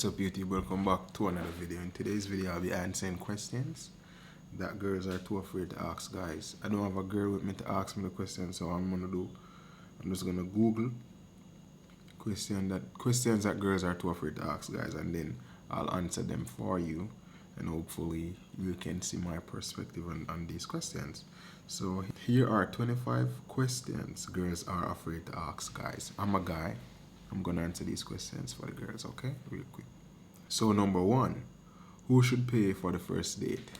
What's up YouTube, welcome back to another video. In today's video I'll be answering questions that girls are too afraid to ask guys. I don't have a girl with me to ask me the question, so I'm just gonna Google questions that girls are too afraid to ask guys, and then I'll answer them for you, and hopefully you can see my perspective on these questions. So here are 25 questions girls are afraid to ask guys. I'm a guy. I'm gonna answer these questions for the girls, okay? Real quick. So number one, who should pay for the first date?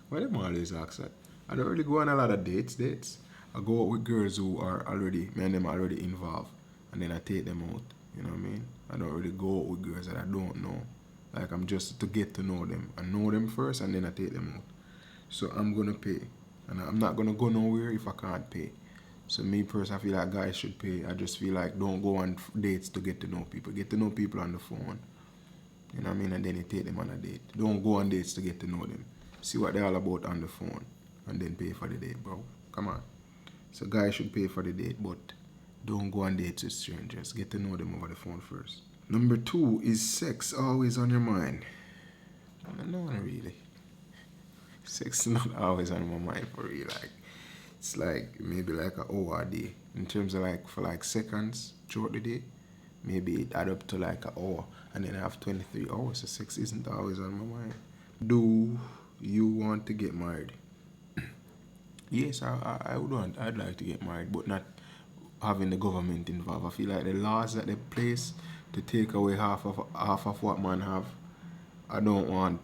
Well, them always ask that. I don't really go on a lot of dates. I go out with girls who are already, me and them are already involved, and then I take them out. You know what I mean? I don't really go out with girls that I don't know. Like, I'm just to get to know them. I know them first, and then I take them out. So I'm gonna pay, and I'm not gonna go nowhere if I can't pay. So me personally, I feel like guys should pay. I just feel like don't go on dates to get to know people. Get to know people on the phone. You know what I mean? And then you take them on a date. Don't go on dates to get to know them. See what they're all about on the phone, and then pay for the date, bro. Come on. So guys should pay for the date, but don't go on dates with strangers. Get to know them over the phone first. Number two, is sex always on your mind? No, not really. Sex is not always on my mind for real. Like, it's like maybe like an hour a day. In terms of like for like seconds throughout the day, maybe it add up to like an hour, and then I have 23 hours. So sex isn't always on my mind. Do you want to get married? Yes, I would want. I'd like to get married, but not having the government involved. I feel like the laws that they place to take away half of what man have. I don't want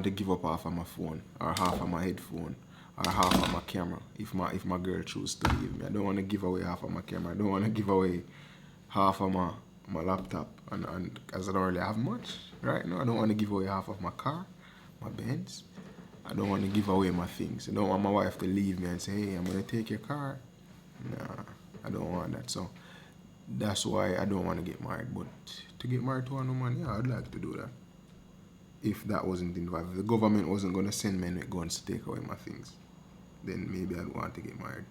to give up half of my phone, or half of my headphone, or half of my camera if my girl chooses to leave me. I don't want to give away half of my camera. I don't want to give away half of my laptop, and because I don't really have much right now. I don't want to give away half of my car, my Benz. I don't want to give away my things. I don't want my wife to leave me and say, hey, I'm going to take your car. Nah, I don't want that. So that's why I don't want to get married. But to get married to a woman, yeah, I'd like to do that. If that wasn't involved, if the government wasn't going to send men with guns to take away my things, then maybe I'd want to get married.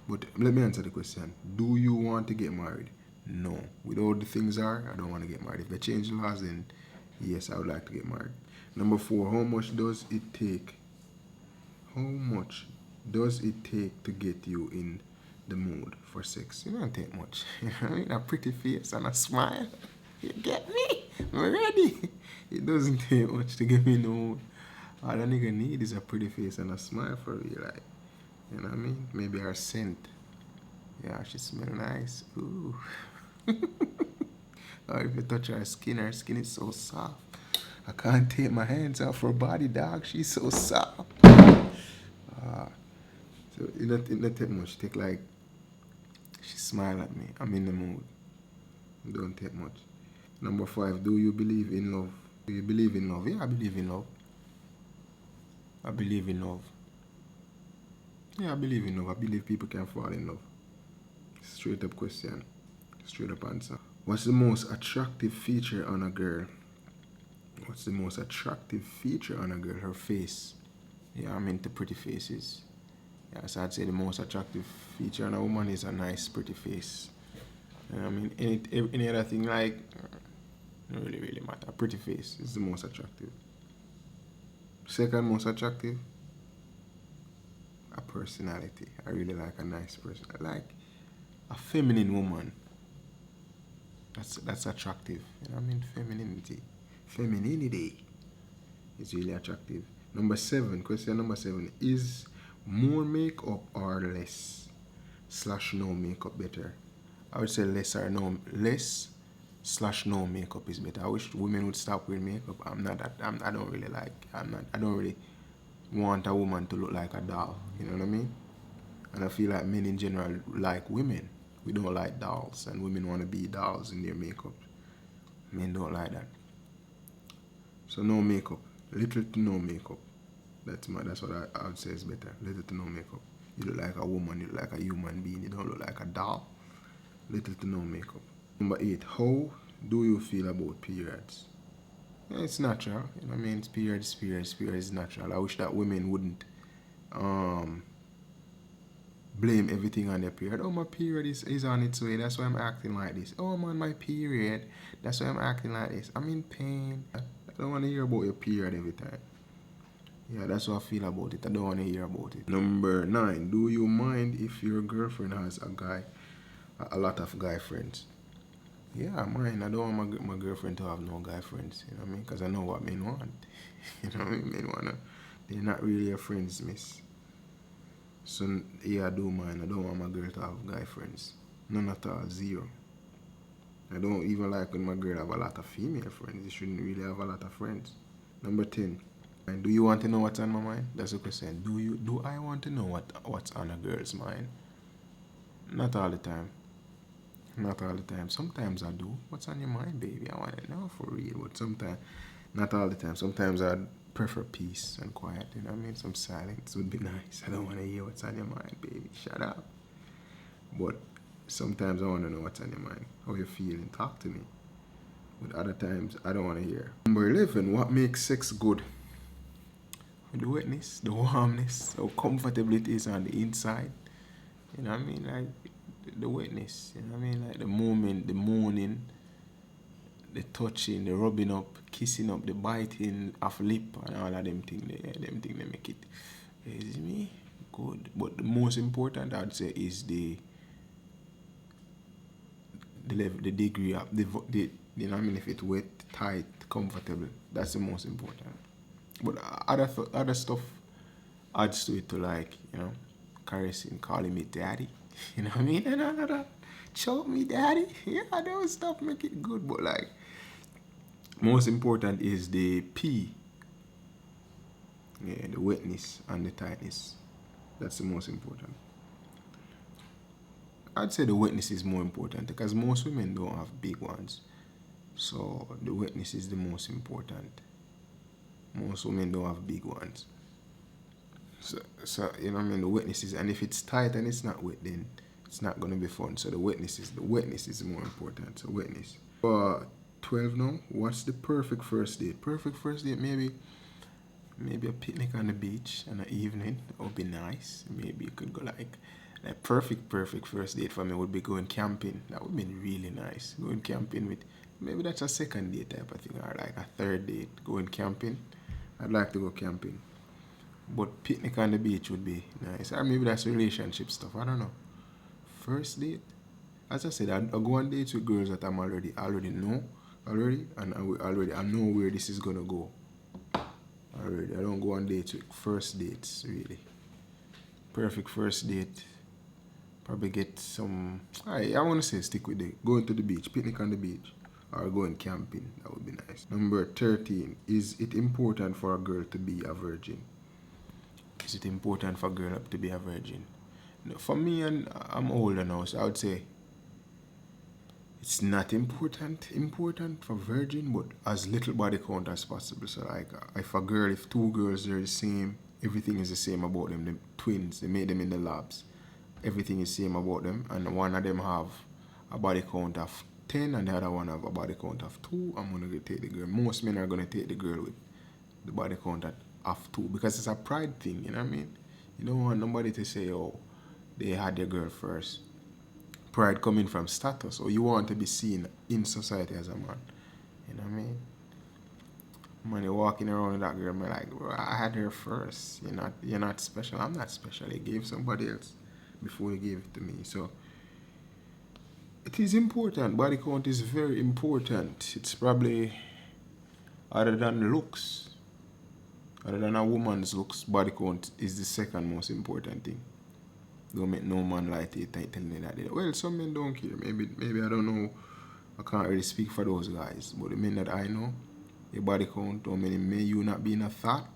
But let me answer the question. Do you want to get married? No. With all the things are, I don't want to get married. If they change the laws, then yes, I would like to get married. Number four, how much does it take? How much does it take to get you in the mood for sex? It don't take much. I mean, a pretty face and a smile. You get me? I'm ready. It doesn't take much to get me in the mood. All a nigga need is a pretty face and a smile for real, like. You know what I mean? Maybe her scent. Yeah, she smell nice. Ooh. Or if you touch her skin is so soft. I can't take my hands off her body, dog. She's so soft. So it not take much. Take like, she smile at me. I'm in the mood. It don't take much. Number five, do you believe in love? Do you believe in love? Yeah, I believe in love. I believe in love. Yeah, I believe in love. I believe people can fall in love. Straight up question. Straight up answer. What's the most attractive feature on a girl? What's the most attractive feature on a girl? Her face. Yeah, I'm into pretty faces. Yeah, so I'd say the most attractive feature on a woman is a nice, pretty face. I mean, any other thing, like, don't really matter. A pretty face is the most attractive. Second most attractive, a personality. I really like a nice person. I like a feminine woman. That's attractive. You know what I mean? Femininity is really attractive. Number seven, question number seven. Is more makeup or less / no makeup better? I would say less / no makeup is better. I wish women would stop wearing makeup. I don't really want a woman to look like a doll. You know what I mean? And I feel like men in general like women. We don't like dolls, and women want to be dolls in their makeup. Men don't like that. So no makeup. Little to no makeup. That's what I would say is better. Little to no makeup. You look like a woman, you look like a human being, you don't look like a doll. Little to no makeup. Number 8, how do you feel about periods? Yeah, it's natural. You know what I mean? Periods is natural. I wish that women wouldn't blame everything on their period. Oh, my period is on its way. That's why I'm acting like this. Oh, I'm on my period. That's why I'm acting like this. I'm in pain. I don't want to hear about your period every time. Yeah, that's what I feel about it. I don't want to hear about it. Number 9. Do you mind if your girlfriend has a lot of guy friends? Yeah, mine. I don't want my girlfriend to have no guy friends. You know what I mean? Because I know what men want. You know what I mean? Men wanna. They're not really your friends, miss. So yeah, I do mind. I don't want my girl to have guy friends. None at all. Zero. I don't even like when my girl have a lot of female friends. You shouldn't really have a lot of friends. Number 10. And do you want to know what's on my mind? That's the question. Do I want to know what's on a girl's mind? Not all the time. Not all the time. Sometimes I do. What's on your mind, baby? I want to know for real. But sometimes, not all the time. Sometimes I'd prefer peace and quiet. You know what I mean? Some silence would be nice. I don't want to hear what's on your mind, baby. Shut up. But sometimes I want to know what's on your mind. How you feeling? Talk to me. But other times, I don't want to hear. Number 11. What makes sex good? The wetness, the warmness, how comfortable it is on the inside. You know what I mean? Like the wetness, you know what I mean? Like the moment, the moaning, the touching, the rubbing up, kissing up, the biting of lip and all of them things. Them things they make it. Is me good. But the most important I'd say is the level, the degree of the you know what I mean? If it's wet, tight, comfortable, that's the most important. But other stuff adds to it to, like, you know, caressing, calling me daddy. You know what I mean? And another choke me daddy. Yeah, those stuff make it good. But like most important is the P. Yeah, the wetness and the tightness. That's the most important. I'd say the wetness is more important because most women don't have big ones. So the wetness is the most important. Most women don't have big ones. So you know what I mean, the wetness is, and if it's tight and it's not wet, then it's not gonna be fun. So the wetness is more important. So wetness. 12 now. What's the perfect first date? Perfect first date, maybe a picnic on the beach in the evening. That would be nice. Maybe you could go like perfect first date for me would be going camping. That would be really nice. Going camping with, maybe that's a second date type of thing, or like a third date. Going camping. I'd like to go camping. But picnic on the beach would be nice. Or maybe that's relationship stuff. I don't know. First date. As I said, I go on dates with girls that I already know already, and I know where this is gonna go. Already. I don't go on dates with first dates really. Perfect first date. Probably get some. I want to say stick with it. Going to the beach, picnic on the beach, or going camping. That would be nice. Number 13. Is it important for a girl to be a virgin? Is it important for a girl to be a virgin? No, for me, and I'm older now, so I would say it's not important for virgin, but as little body count as possible. So like, if 2 girls are the same, everything is the same about them. The twins, they made them in the labs. Everything is same about them, and one of them have a body count of 10 and the other one have a body count of 2. I'm gonna take the girl. Most men are gonna take the girl with the body count of 2 because it's a pride thing, you know what I mean? You don't want nobody to say, oh, they had their girl first. Pride coming from status, or you want to be seen in society as a man. You know what I mean? Man, you're walking around with that girl, man, like, bro, I had her first. You're not special. I'm not special. You gave somebody else before you gave it to me. So it is important. Body count is very important. It's probably, other than looks, other than a woman's looks, body count is the second most important thing. Don't make no man like it telling me that. Well, some men don't care. Maybe I don't know. I can't really speak for those guys. But the men that I know, the body count, how many may you not be in a thought,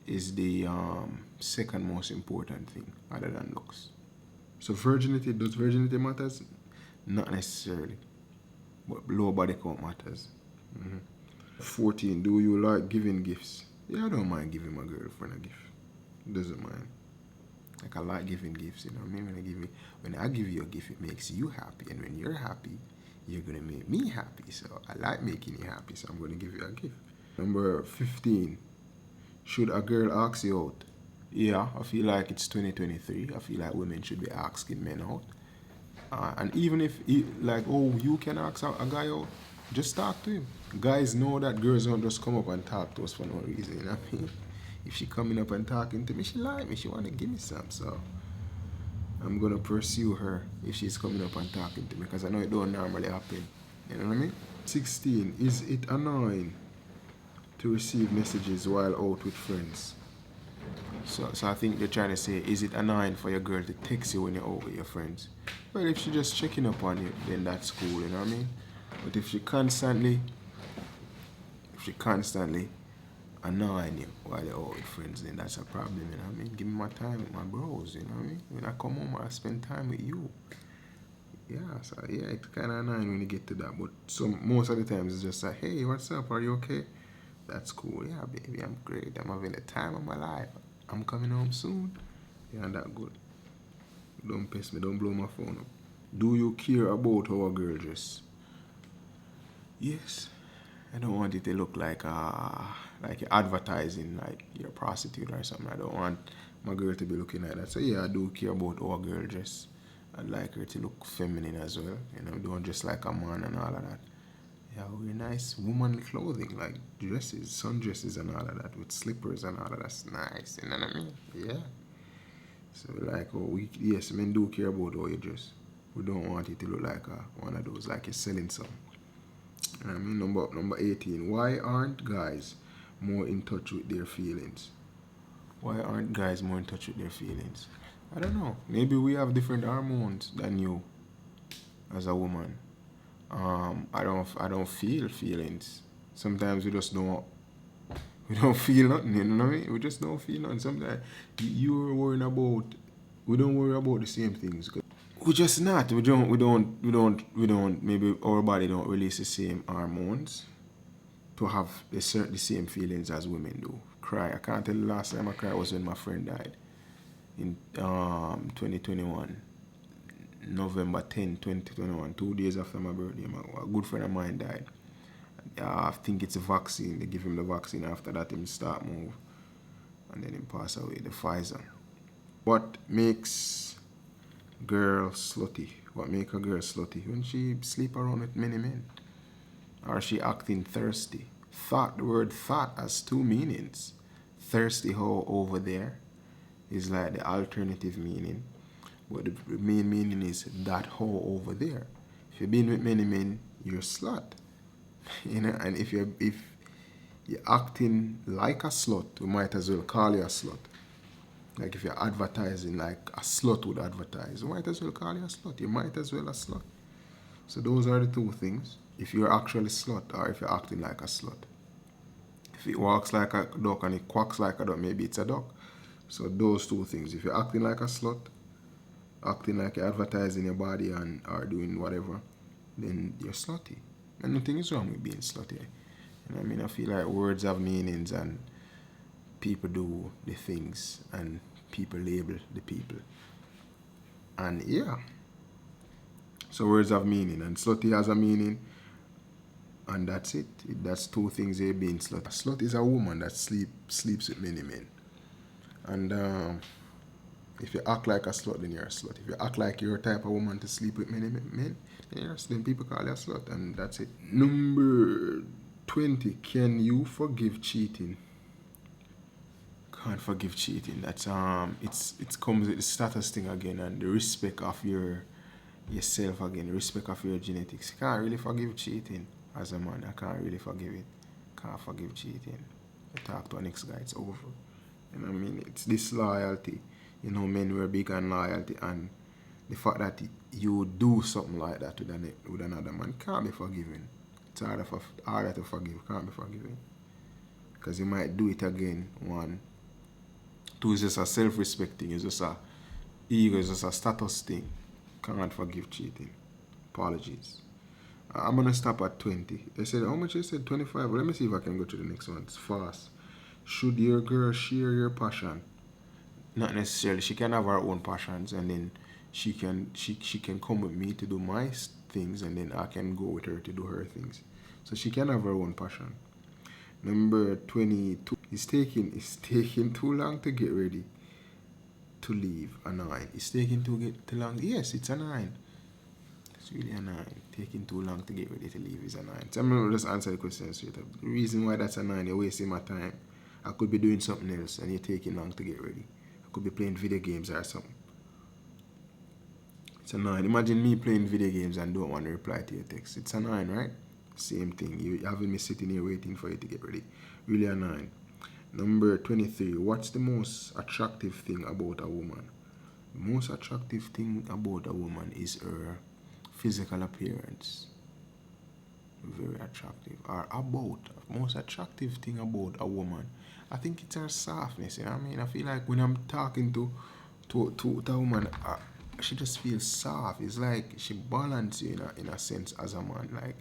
is the second most important thing other than looks. So does virginity matters? Not necessarily. But low body count matters. 14. Do you like giving gifts? Yeah, I don't mind giving my girlfriend a gift. Doesn't mind. Like, I like giving gifts, you know what I mean? When I give you a gift, it makes you happy, and when you're happy, you're gonna make me happy. So I like making you happy, so I'm gonna give you a gift. Number 15. Should a girl ask you out? Yeah, I feel like it's 2023. I feel like women should be asking men out. And even if, like, oh, you can ask a guy out, just talk to him. Guys know that girls don't just come up and talk to us for no reason, you know what I mean? If she coming up and talking to me, she like me, she want to give me some, so I'm going to pursue her if she's coming up and talking to me, because I know it don't normally happen, you know what I mean? 16, is it annoying to receive messages while out with friends? So I think they're trying to say, is it annoying for your girl to text you when you're out with your friends? Well, if she's just checking up on you, then that's cool, you know what I mean? But if she constantly annoying you while you're out with friends, then that's a problem, you know what I mean? Give me my time with my bros, you know what I mean? When I come home, I spend time with you. Yeah, so yeah, it's kind of annoying when you get to that. But most of the times it's just like, hey, what's up? Are you okay? That's cool. Yeah, baby, I'm great. I'm having the time of my life. I'm coming home soon. Yeah, that good. Don't piss me. Don't blow my phone up. Do you care about how a girl dress? Yes. I don't want it to look like you're advertising, like you're a prostitute or something. I don't want my girl to be looking like that. So yeah, I do care about how a girl dress. I'd like her to look feminine as well. You know, don't dress like a man and all of that. Yeah, wear nice womanly clothing like dresses, sundresses and all of that with slippers and all of that's nice. You know what I mean? Yeah. So like, oh, yes, men do care about how you dress. We don't want it to look like one of those like you're selling something. I mean, number 18. Why aren't guys more in touch with their feelings? Why aren't guys more in touch with their feelings? I don't know. Maybe we have different hormones than you as a woman. I don't feel feelings. Sometimes we don't feel nothing, you know what I mean? We just don't feel nothing. Sometimes you're worrying about, we don't worry about the same things. We just not. We don't. Maybe our body don't release the same hormones to have the same feelings as women do. Cry. I can't tell you the last time I cried was when my friend died in 2021. November 10th, 2021, 2 days after my birthday. A good friend of mine died. I think it's a vaccine. They give him the vaccine. After that, him start move. And then him pass away, the Pfizer. What makes girl slutty? What make a girl slutty? When she sleep around with many men. Or she acting thirsty. Thought, the word thought has two meanings. Thirsty hoe over there is like the alternative meaning. But the main meaning is that hoe over there. If you've been with many men, you're a slut. You know, and if you're acting like a slut, we might as well call you a slut. Like if you're advertising like a slut would advertise, we might as well call you a slut. You might as well a slut. So those are the two things. If you're actually a slut or if you're acting like a slut. If it walks like a duck and it quacks like a duck, maybe it's a duck. So those two things. If you're acting like a slut, acting like you're advertising your body and or doing whatever, then you're slutty. And nothing is wrong with being slutty. You know what I mean? I feel like words have meanings and people do the things and people label the people. And yeah. So words have meaning and slutty has a meaning and that's it. That's two things here being slut. A slut is a woman that sleeps with many men. And if you act like a slut, then you're a slut. If you act like you're a type of woman to sleep with many men, then people call you a slut, and that's it. Number 20. Can you forgive cheating? Can't forgive cheating. That's it comes with the status thing again and the respect of yourself again, the respect of your genetics. You can't really forgive cheating as a man. I can't really forgive it. Can't forgive cheating. I talk to an ex-guy, it's over. You know what I mean? It's disloyalty. You know, men were big on loyalty, and the fact that you do something like that with another man can't be forgiven. It's harder to forgive, can't be forgiven. Because you might do it again, one. Two, is just a self-respect thing, it's just a ego, it's just a status thing. Can't forgive cheating. Apologies. I'm going to stop at 20. They said, how much you said? 25? Well, let me see if I can go to the next one. It's fast. Should your girl share your passion? Not necessarily. She can have her own passions and then she can come with me to do my things and then I can go with her to do her things. So she can have her own passion. Number 22. It's taking too long to get ready. to leave, a 9. It's taking too long. Yes, it's a 9. It's really a 9. Taking too long to get ready to leave is a 9. So I'm going to just answer the question straight up. The reason why that's a 9, you're wasting my time. I could be doing something else and you're taking long to get ready. I could be playing video games or something. It's a 9. Imagine me playing video games and don't want to reply to your text. It's a 9, right? Same thing. You having me sitting here waiting for you to get ready. Really a 9. Number 23. What's the most attractive thing about a woman? The most attractive thing about a woman is her physical appearance. Very attractive. Or about. Most attractive thing about a woman, I think it's her softness. You know what I mean? I feel like when I'm talking to a woman, she just feels soft. It's like she balances you in a sense as a man. Like,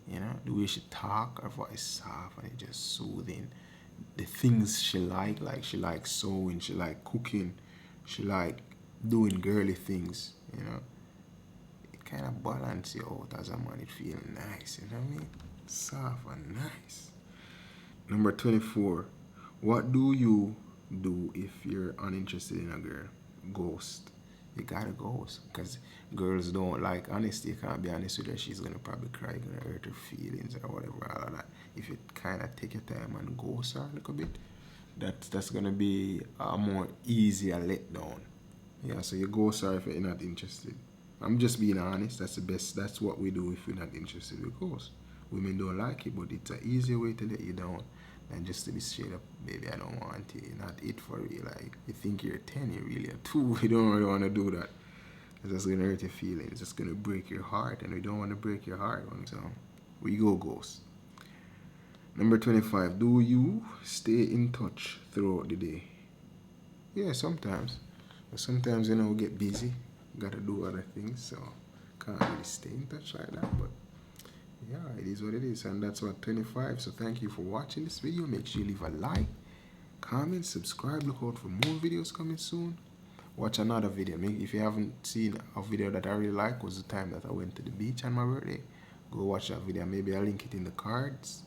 you know, the way she talk, her voice soft and it's just soothing. The things she like she likes sewing, she like cooking, she like doing girly things, you know. It kind of balances you out as a man. It feels nice, you know what I mean? Soft and nice. Number 24. What do you do if you're uninterested in a girl? Ghost. You gotta ghost. Because girls don't like honesty. You can't be honest with her. She's gonna probably cry, gonna hurt her feelings or whatever, all of that. If you kind of take your time and ghost her a little bit, that's gonna be a more easier letdown. Yeah, so you ghost her if you're not interested. I'm just being honest. That's the best. That's what we do if we're not interested. We ghost. Women don't like it, but it's an easier way to let you down than just to be straight up, baby, I don't want you. You're not it for you. Like, you think you're 10, you're really a 2. You don't really want to do that. It's just going to hurt your feelings. It's just going to break your heart, and we don't want to break your heart. So, we go ghost. Number 25. Do you stay in touch throughout the day? Yeah, sometimes. But sometimes, you know, we get busy. Got to do other things, so can't really stay in touch like that, but yeah, it is what it is, and that's what 25. So thank you for watching this video. Make sure you leave a like, comment, subscribe. Look out for more videos coming soon. Watch another video. If you haven't seen a video that I really like, was the time that I went to the beach on my birthday. Go watch that video. Maybe I'll link it in the cards.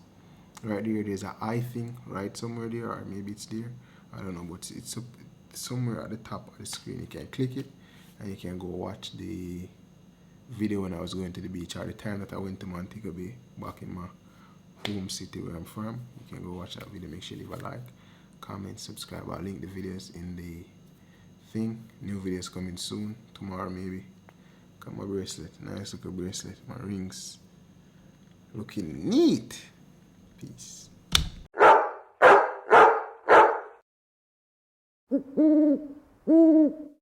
Right there, there's an eye thing right somewhere there, or maybe it's there. I don't know, but it's up somewhere at the top of the screen. You can click it and you can go watch the video when I was going to the beach, or the time that I went to Montego Bay, back in my home city where I'm from. You can go watch that video. Make sure you leave a like, comment, subscribe. I'll link the videos in the thing. New videos coming soon, tomorrow maybe. Got my bracelet, nice looking bracelet. My rings looking neat. Peace.